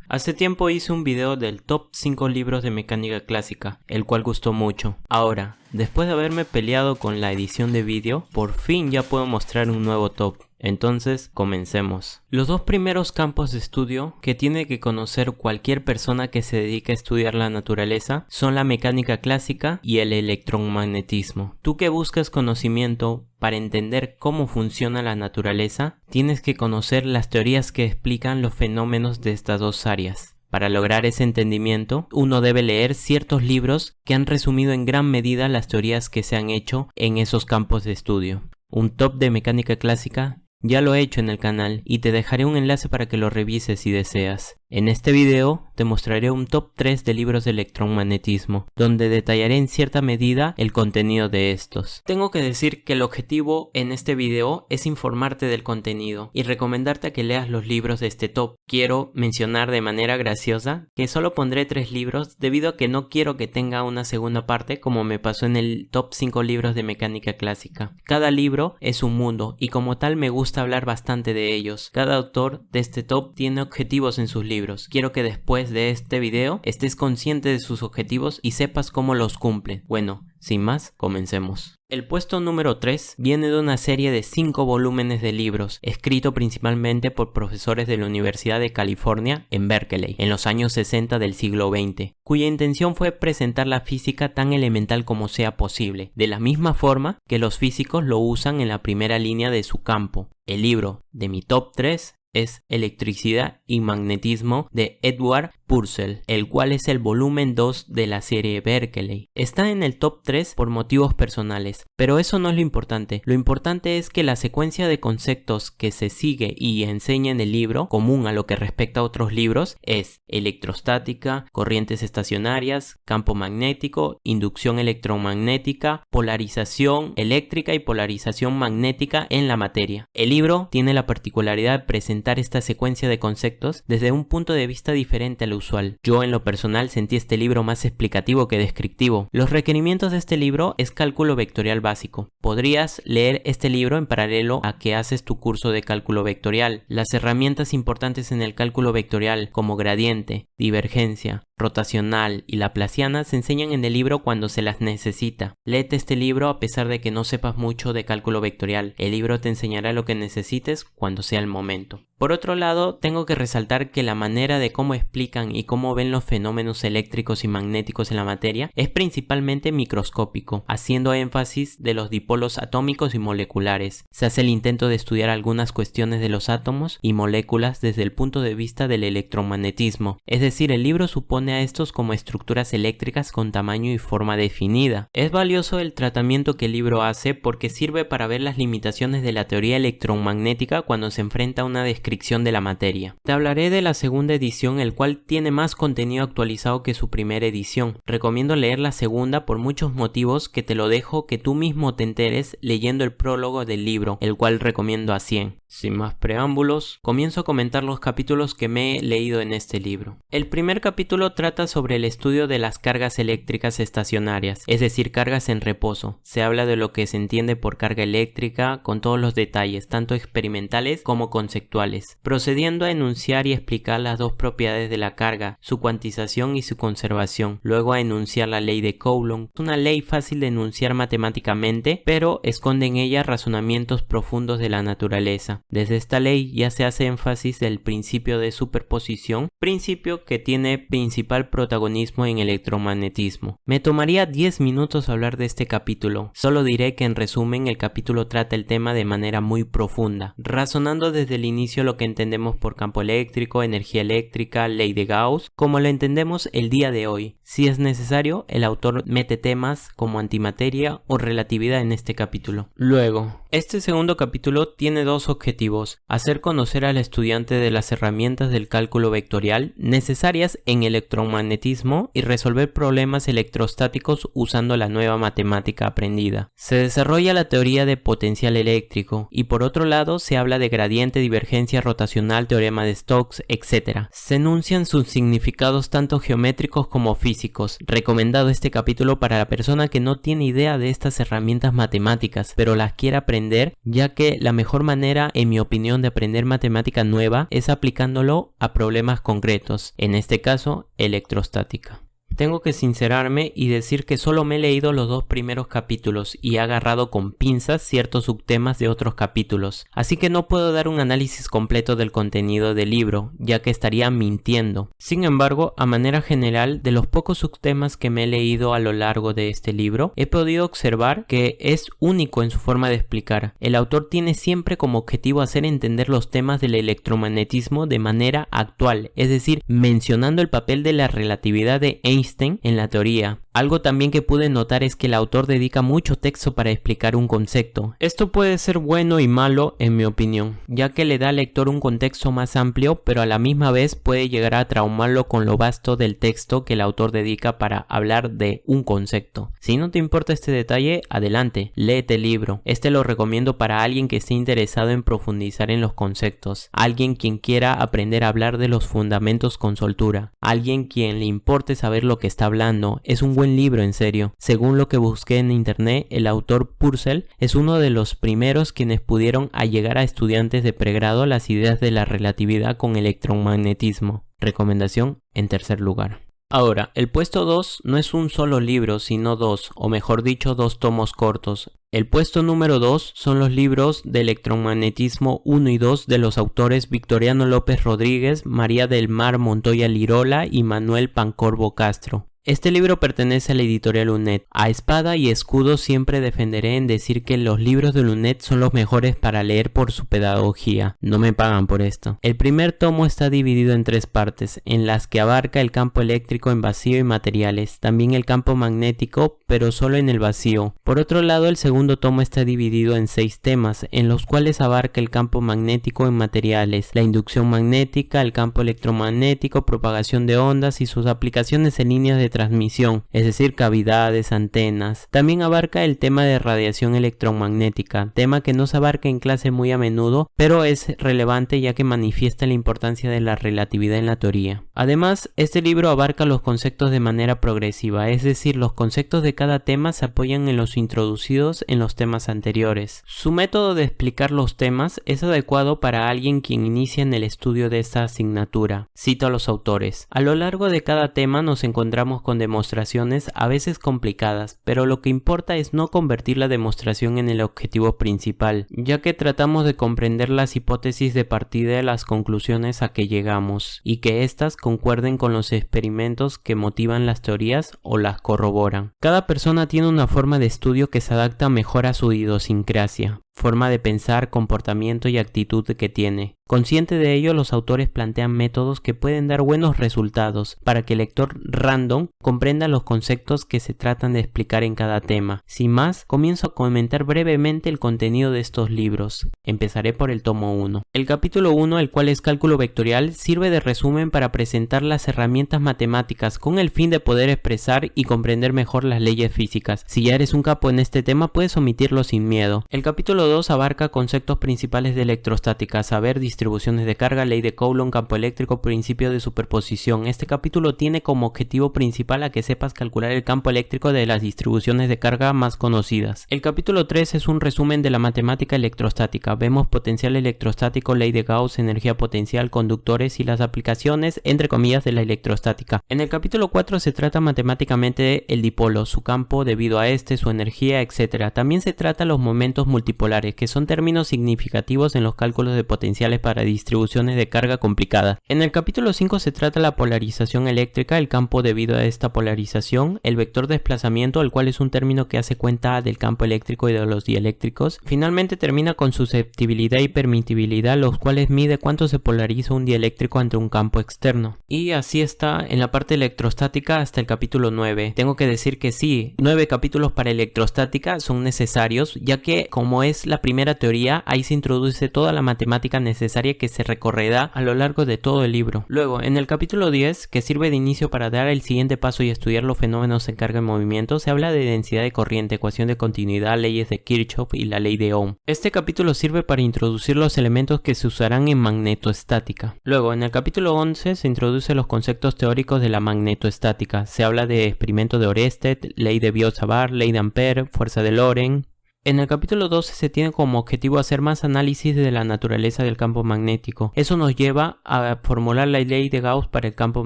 Hace tiempo hice un video del top 5 libros de mecánica clásica, el cual gustó mucho. Ahora, después de haberme peleado con la edición de vídeo, por fin ya puedo mostrar un nuevo top. Entonces, comencemos. Los dos primeros campos de estudio que tiene que conocer cualquier persona que se dedique a estudiar la naturaleza son la mecánica clásica y el electromagnetismo. Tú que buscas conocimiento para entender cómo funciona la naturaleza, tienes que conocer las teorías que explican los fenómenos de estas dos áreas. Para lograr ese entendimiento, uno debe leer ciertos libros que han resumido en gran medida las teorías que se han hecho en esos campos de estudio. Un top de mecánica clásica ya lo he hecho en el canal y te dejaré un enlace para que lo revises si deseas. En este video te mostraré un top 3 de libros de electromagnetismo, donde detallaré en cierta medida el contenido de estos. Tengo que decir que el objetivo en este video es informarte del contenido y recomendarte a que leas los libros de este top. Quiero mencionar de manera graciosa que solo pondré 3 libros debido a que no quiero que tenga una segunda parte como me pasó en el top 5 libros de mecánica clásica. Cada libro es un mundo y como tal me gusta hablar bastante de ellos. Cada autor de este top tiene objetivos en sus libros. Quiero que después de este video estés consciente de sus objetivos y sepas cómo los cumple. Bueno, sin más, comencemos. El puesto número 3 viene de una serie de 5 volúmenes de libros, escrito principalmente por profesores de la Universidad de California en Berkeley, en los años 60 del siglo XX, cuya intención fue presentar la física tan elemental como sea posible, de la misma forma que los físicos lo usan en la primera línea de su campo. El libro de mi top 3 es Electricidad y Magnetismo de Edward Purcell, el cual es el volumen 2 de la serie Berkeley. Está en el top 3 por motivos personales, pero eso no es lo importante. Lo importante es que la secuencia de conceptos que se sigue y enseña en el libro, común a lo que respecta a otros libros, es electrostática, corrientes estacionarias, campo magnético, inducción electromagnética, polarización eléctrica y polarización magnética en la materia. El libro tiene la particularidad de presentar esta secuencia de conceptos desde un punto de vista diferente al usual. Yo en lo personal sentí este libro más explicativo que descriptivo. Los requerimientos de este libro es cálculo vectorial básico. Podrías leer este libro en paralelo a que haces tu curso de cálculo vectorial. Las herramientas importantes en el cálculo vectorial como gradiente, divergencia, rotacional y laplaciana se enseñan en el libro cuando se las necesita. Léete este libro a pesar de que no sepas mucho de cálculo vectorial. El libro te enseñará lo que necesites cuando sea el momento. Por otro lado, tengo que resaltar que la manera de cómo explican y cómo ven los fenómenos eléctricos y magnéticos en la materia es principalmente microscópico, haciendo énfasis de los dipolos atómicos y moleculares. Se hace el intento de estudiar algunas cuestiones de los átomos y moléculas desde el punto de vista del electromagnetismo, es decir, el libro supone a estos como estructuras eléctricas con tamaño y forma definida. Es valioso el tratamiento que el libro hace porque sirve para ver las limitaciones de la teoría electromagnética cuando se enfrenta a una descripción de la materia. Te hablaré de la segunda edición, el cual tiene más contenido actualizado que su primera edición. Recomiendo leer la segunda por muchos motivos que te lo dejo que tú mismo te enteres leyendo el prólogo del libro, el cual recomiendo a 100. Sin más preámbulos, comienzo a comentar los capítulos que me he leído en este libro. El primer capítulo trata sobre el estudio de las cargas eléctricas estacionarias, es decir, cargas en reposo. Se habla de lo que se entiende por carga eléctrica con todos los detalles, tanto experimentales como conceptuales, procediendo a enunciar y explicar las dos propiedades de la carga, su cuantización y su conservación. Luego a enunciar la ley de Coulomb, una ley fácil de enunciar matemáticamente, pero esconde en ella razonamientos profundos de la naturaleza. Desde esta ley ya se hace énfasis del principio de superposición, principio que tiene principal protagonismo en electromagnetismo. Me tomaría 10 minutos hablar de este capítulo, solo diré que en resumen el capítulo trata el tema de manera muy profunda, razonando desde el inicio lo que entendemos por campo eléctrico, energía eléctrica, ley de Gauss, como lo entendemos el día de hoy. Si es necesario, el autor mete temas como antimateria o relatividad en este capítulo. Luego, este segundo capítulo tiene dos objetivos: hacer conocer al estudiante de las herramientas del cálculo vectorial necesarias en electromagnetismo y resolver problemas electrostáticos usando la nueva matemática aprendida. Se desarrolla la teoría de potencial eléctrico y por otro lado se habla de gradiente, divergencia rotacional, teorema de Stokes, etc. Se enuncian sus significados tanto geométricos como físicos. físicos. Recomendado este capítulo para la persona que no tiene idea de estas herramientas matemáticas, pero las quiere aprender, ya que la mejor manera, en mi opinión, de aprender matemática nueva es aplicándolo a problemas concretos, en este caso, electrostática. Tengo que sincerarme y decir que solo me he leído los 2 primeros capítulos y he agarrado con pinzas ciertos subtemas de otros capítulos, así que no puedo dar un análisis completo del contenido del libro, ya que estaría mintiendo. Sin embargo, a manera general, de los pocos subtemas que me he leído a lo largo de este libro, he podido observar que es único en su forma de explicar. El autor tiene siempre como objetivo hacer entender los temas del electromagnetismo de manera actual, es decir, mencionando el papel de la relatividad de Einstein en la teoría. Algo también que pude notar es que el autor dedica mucho texto para explicar un concepto. Esto puede ser bueno y malo en mi opinión, ya que le da al lector un contexto más amplio, pero a la misma vez puede llegar a traumarlo con lo vasto del texto que el autor dedica para hablar de un concepto. Si no te importa este detalle, adelante, léete el libro. Este lo recomiendo para alguien que esté interesado en profundizar en los conceptos, alguien quien quiera aprender a hablar de los fundamentos con soltura, alguien quien le importe saber lo que está hablando. Es un buen libro, en serio. Según lo que busqué en internet, el autor Purcell es uno de los primeros quienes pudieron allegar a estudiantes de pregrado las ideas de la relatividad con electromagnetismo. Recomendación en tercer lugar. Ahora, el puesto 2 no es un solo libro, sino 2, o mejor dicho, 2 tomos cortos. El puesto número 2 son los libros de electromagnetismo 1 y 2 de los autores Victoriano López Rodríguez, María del Mar Montoya Lirola y Manuel Pancorbo Castro. Este libro pertenece a la editorial UNED. A espada y escudo siempre defenderé en decir que los libros de UNED son los mejores para leer por su pedagogía. No me pagan por esto. El primer tomo está dividido en 3 partes, en las que abarca el campo eléctrico en vacío y materiales, también el campo magnético, pero solo en el vacío. Por otro lado, el segundo tomo está dividido en 6 temas, en los cuales abarca el campo magnético en materiales, la inducción magnética, el campo electromagnético, propagación de ondas y sus aplicaciones en líneas de transmisión, es decir, cavidades, antenas. También abarca el tema de radiación electromagnética, tema que no se abarca en clase muy a menudo, pero es relevante ya que manifiesta la importancia de la relatividad en la teoría. Además, este libro abarca los conceptos de manera progresiva, es decir, los conceptos de cada tema se apoyan en los introducidos en los temas anteriores. Su método de explicar los temas es adecuado para alguien quien inicia en el estudio de esta asignatura. Cito a los autores. A lo largo de cada tema nos encontramos con demostraciones a veces complicadas, pero lo que importa es no convertir la demostración en el objetivo principal, ya que tratamos de comprender las hipótesis de partida de las conclusiones a que llegamos, y que éstas concuerden con los experimentos que motivan las teorías o las corroboran. Cada persona tiene una forma de estudio que se adapta mejor a su idiosincrasia, forma de pensar, comportamiento y actitud que tiene. Consciente de ello, los autores plantean métodos que pueden dar buenos resultados para que el lector random comprenda los conceptos que se tratan de explicar en cada tema. Sin más, comienzo a comentar brevemente el contenido de estos libros. Empezaré por el tomo 1. El capítulo 1, el cual es cálculo vectorial, sirve de resumen para presentar las herramientas matemáticas con el fin de poder expresar y comprender mejor las leyes físicas. Si ya eres un capo en este tema, puedes omitirlo sin miedo. El capítulo 2 abarca conceptos principales de electrostática, saber distribuciones de carga, ley de Coulomb, campo eléctrico, principio de superposición. Este capítulo tiene como objetivo principal a que sepas calcular el campo eléctrico de las distribuciones de carga más conocidas. El capítulo 3 es un resumen de la matemática electrostática. Vemos potencial electrostático, ley de Gauss, energía potencial, conductores y las aplicaciones, entre comillas, de la electrostática. En el capítulo 4 se trata matemáticamente el dipolo, su campo debido a este, su energía, etc. También se trata los momentos multipolares, que son términos significativos en los cálculos de potenciales para distribuciones de carga complicadas. En el capítulo 5 se trata la polarización eléctrica, el campo debido a esta polarización, el vector de desplazamiento, el cual es un término que hace cuenta del campo eléctrico y de los dieléctricos. Finalmente termina con susceptibilidad y permitibilidad, los cuales mide cuánto se polariza un dieléctrico ante un campo externo. Y así está en la parte electrostática hasta el capítulo 9. Tengo que decir que sí, 9 capítulos para electrostática son necesarios, ya que como es es la primera teoría, ahí se introduce toda la matemática necesaria que se recorrerá a lo largo de todo el libro. Luego, en el capítulo 10, que sirve de inicio para dar el siguiente paso y estudiar los fenómenos en carga y movimiento, se habla de densidad de corriente, ecuación de continuidad, leyes de Kirchhoff y la ley de Ohm. Este capítulo sirve para introducir los elementos que se usarán en magnetoestática. Luego, en el capítulo 11 se introducen los conceptos teóricos de la magnetoestática. Se habla de experimento de Oersted, ley de Biot-Savart, ley de Ampère, fuerza de Lorentz. En el capítulo 12 se tiene como objetivo hacer más análisis de la naturaleza del campo magnético. Eso nos lleva a formular la ley de Gauss para el campo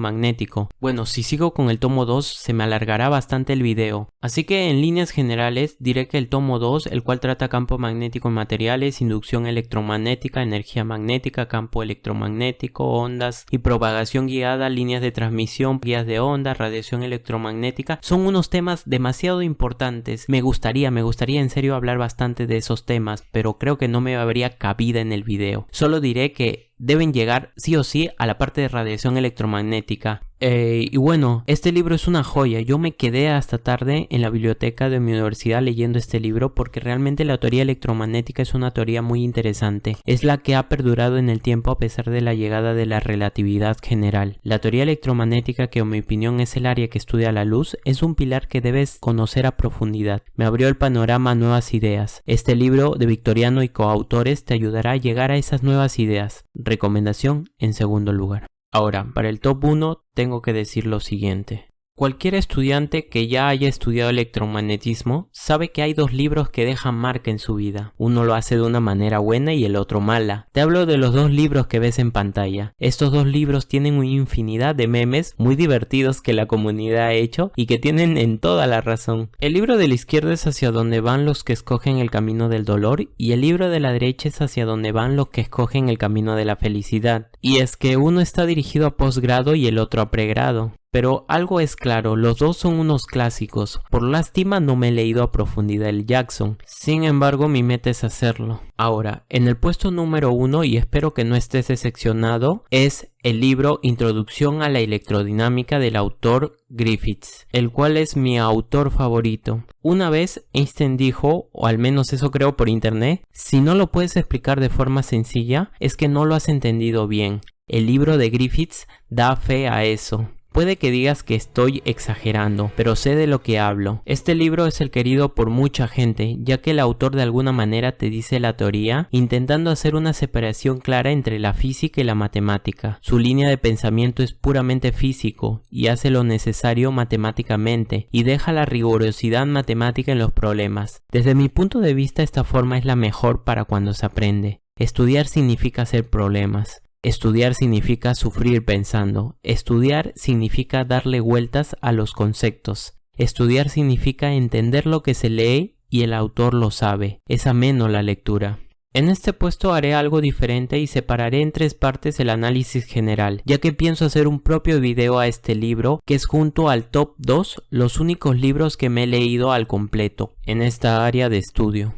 magnético. Bueno, si sigo con el tomo 2 se me alargará bastante el video. Así que en líneas generales diré que el tomo 2, el cual trata campo magnético en materiales, inducción electromagnética, energía magnética, campo electromagnético, ondas y propagación guiada, líneas de transmisión, guías de onda, radiación electromagnética, son unos temas demasiado importantes. Me gustaría en serio hablar bastante de esos temas, pero creo que no me habría cabida en el video. Solo diré que deben llegar sí o sí a la parte de radiación electromagnética. Y bueno, este libro es una joya. Yo me quedé hasta tarde en la biblioteca de mi universidad leyendo este libro porque realmente la teoría electromagnética es una teoría muy interesante. Es la que ha perdurado en el tiempo a pesar de la llegada de la relatividad general. La teoría electromagnética, que en mi opinión es el área que estudia la luz, es un pilar que debes conocer a profundidad. Me abrió el panorama a nuevas ideas. Este libro de Victoriano y coautores te ayudará a llegar a esas nuevas ideas. Recomendación en segundo lugar. Ahora, para el top 1 tengo que decir lo siguiente. Cualquier estudiante que ya haya estudiado electromagnetismo sabe que hay dos libros que dejan marca en su vida. Uno lo hace de una manera buena y el otro mala. Te hablo de los dos libros que ves en pantalla. Estos dos libros tienen una infinidad de memes muy divertidos que la comunidad ha hecho y que tienen en toda la razón. El libro de la izquierda es hacia donde van los que escogen el camino del dolor y el libro de la derecha es hacia donde van los que escogen el camino de la felicidad. Y es que uno está dirigido a posgrado y el otro a pregrado. Pero algo es claro, los dos son unos clásicos. Por lástima no me he leído a profundidad el Jackson. Sin embargo, mi meta es hacerlo. Ahora, en el puesto número 1, y espero que no estés decepcionado, es el libro Introducción a la electrodinámica del autor Griffiths, el cual es mi autor favorito. Una vez Einstein dijo, o al menos eso creo por internet, si no lo puedes explicar de forma sencilla, es que no lo has entendido bien. El libro de Griffiths da fe a eso. Puede que digas que estoy exagerando, pero sé de lo que hablo. Este libro es el querido por mucha gente, ya que el autor de alguna manera te dice la teoría, intentando hacer una separación clara entre la física y la matemática. Su línea de pensamiento es puramente físico, y hace lo necesario matemáticamente, y deja la rigurosidad matemática en los problemas. Desde mi punto de vista, esta forma es la mejor para cuando se aprende. Estudiar significa hacer problemas. Estudiar significa sufrir pensando. Estudiar significa darle vueltas a los conceptos. Estudiar significa entender lo que se lee y el autor lo sabe. Es ameno la lectura. En este puesto haré algo diferente y separaré en 3 partes el análisis general, ya que pienso hacer un propio video a este libro, que es junto al top 2 los únicos libros que me he leído al completo en esta área de estudio.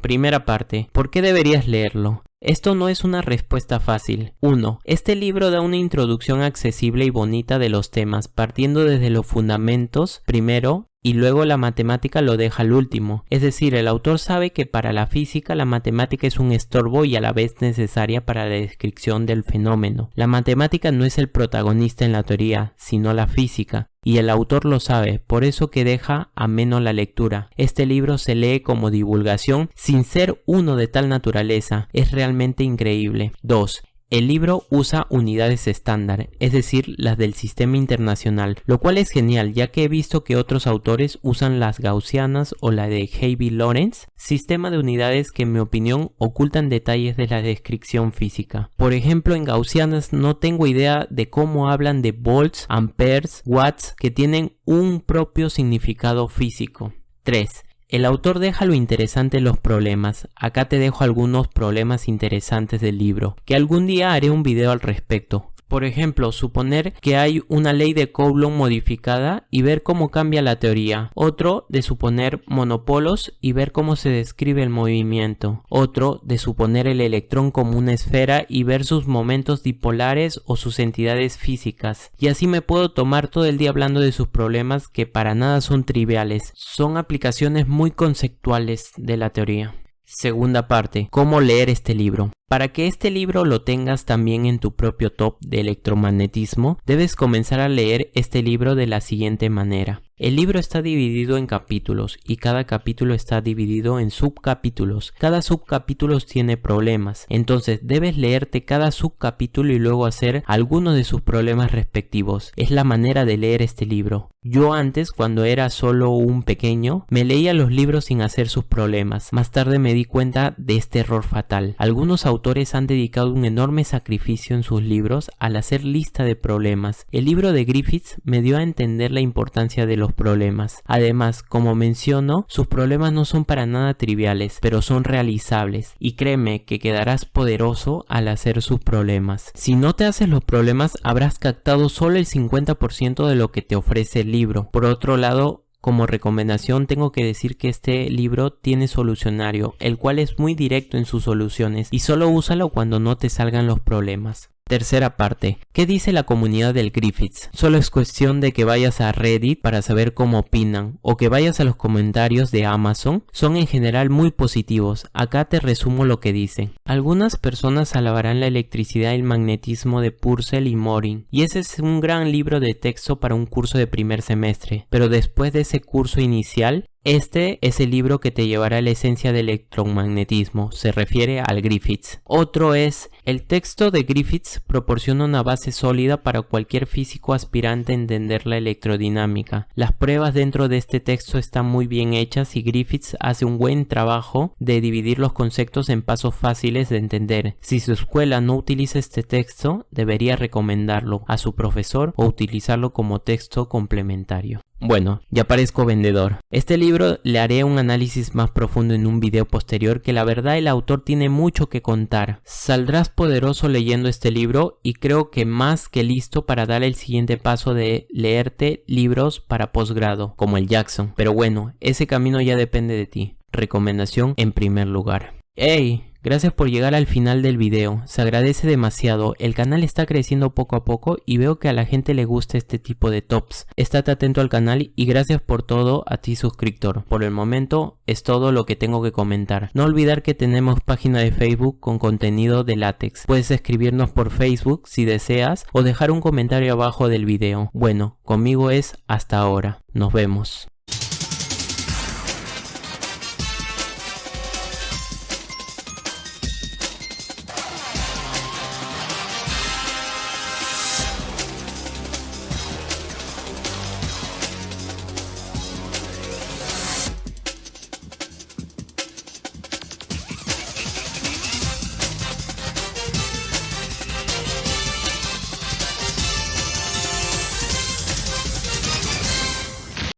Primera parte, ¿por qué deberías leerlo? Esto no es una respuesta fácil. 1. Este libro da una introducción accesible y bonita de los temas, partiendo desde los fundamentos primero y luego la matemática lo deja al último. Es decir, el autor sabe que para la física la matemática es un estorbo y a la vez necesaria para la descripción del fenómeno. La matemática no es el protagonista en la teoría, sino la física. Y el autor lo sabe, por eso que deja ameno la lectura. Este libro se lee como divulgación sin ser uno de tal naturaleza. Es realmente increíble. 2. El libro usa unidades estándar, es decir, las del sistema internacional, lo cual es genial ya que he visto que otros autores usan las gaussianas o la de Harvey-Lorentz, sistema de unidades que en mi opinión ocultan detalles de la descripción física. Por ejemplo, en gaussianas no tengo idea de cómo hablan de volts, amperes, watts, que tienen un propio significado físico. 3. El autor deja lo interesante en los problemas. Acá te dejo algunos problemas interesantes del libro, que algún día haré un video al respecto. Por ejemplo, suponer que hay una ley de Coulomb modificada y ver cómo cambia la teoría. Otro de suponer monopolos y ver cómo se describe el movimiento. Otro de suponer el electrón como una esfera y ver sus momentos dipolares o sus entidades físicas. Y así me puedo tomar todo el día hablando de sus problemas que para nada son triviales. Son aplicaciones muy conceptuales de la teoría. Segunda parte, ¿cómo leer este libro? Para que este libro lo tengas también en tu propio top de electromagnetismo, debes comenzar a leer este libro de la siguiente manera. El libro está dividido en capítulos y cada capítulo está dividido en subcapítulos. Cada subcapítulo tiene problemas, entonces debes leerte cada subcapítulo y luego hacer algunos de sus problemas respectivos. Es la manera de leer este libro. Yo antes, cuando era solo un pequeño, me leía los libros sin hacer sus problemas. Más tarde me di cuenta de este error fatal. Algunos autores han dedicado un enorme sacrificio en sus libros al hacer lista de problemas. El libro de Griffiths me dio a entender la importancia de los problemas. Además, como menciono, sus problemas no son para nada triviales, pero son realizables. Y créeme que quedarás poderoso al hacer sus problemas. Si no te haces los problemas, habrás captado solo el 50% de lo que te ofrece el libro. Por otro lado, como recomendación tengo que decir que este libro tiene solucionario, el cual es muy directo en sus soluciones y solo úsalo cuando no te salgan los problemas. Tercera parte, ¿qué dice la comunidad del Griffiths? Solo es cuestión de que vayas a Reddit para saber cómo opinan o que vayas a los comentarios de Amazon. Son en general muy positivos. Acá te resumo lo que dicen. Algunas personas alabarán la electricidad y el magnetismo de Purcell y Morin, y ese es un gran libro de texto para un curso de primer semestre, pero después de ese curso inicial, este es el libro que te llevará a la esencia del electromagnetismo, se refiere al Griffiths. Otro es, el texto de Griffiths proporciona una base sólida para cualquier físico aspirante a entender la electrodinámica. Las pruebas dentro de este texto están muy bien hechas y Griffiths hace un buen trabajo de dividir los conceptos en pasos fáciles de entender. Si su escuela no utiliza este texto, debería recomendarlo a su profesor o utilizarlo como texto complementario. Bueno, ya parezco vendedor. Este libro le haré un análisis más profundo en un video posterior, que la verdad el autor tiene mucho que contar. Saldrás poderoso leyendo este libro y creo que más que listo para dar el siguiente paso de leerte libros para posgrado, como el Jackson. Pero bueno, ese camino ya depende de ti. Recomendación en primer lugar. ¡Hey! Gracias por llegar al final del video, se agradece demasiado, el canal está creciendo poco a poco y veo que a la gente le gusta este tipo de tops. Estate atento al canal y gracias por todo a ti suscriptor. Por el momento es todo lo que tengo que comentar. No olvidar que tenemos página de Facebook con contenido de látex. Puedes escribirnos por Facebook si deseas o dejar un comentario abajo del video. Bueno, conmigo es hasta ahora. Nos vemos.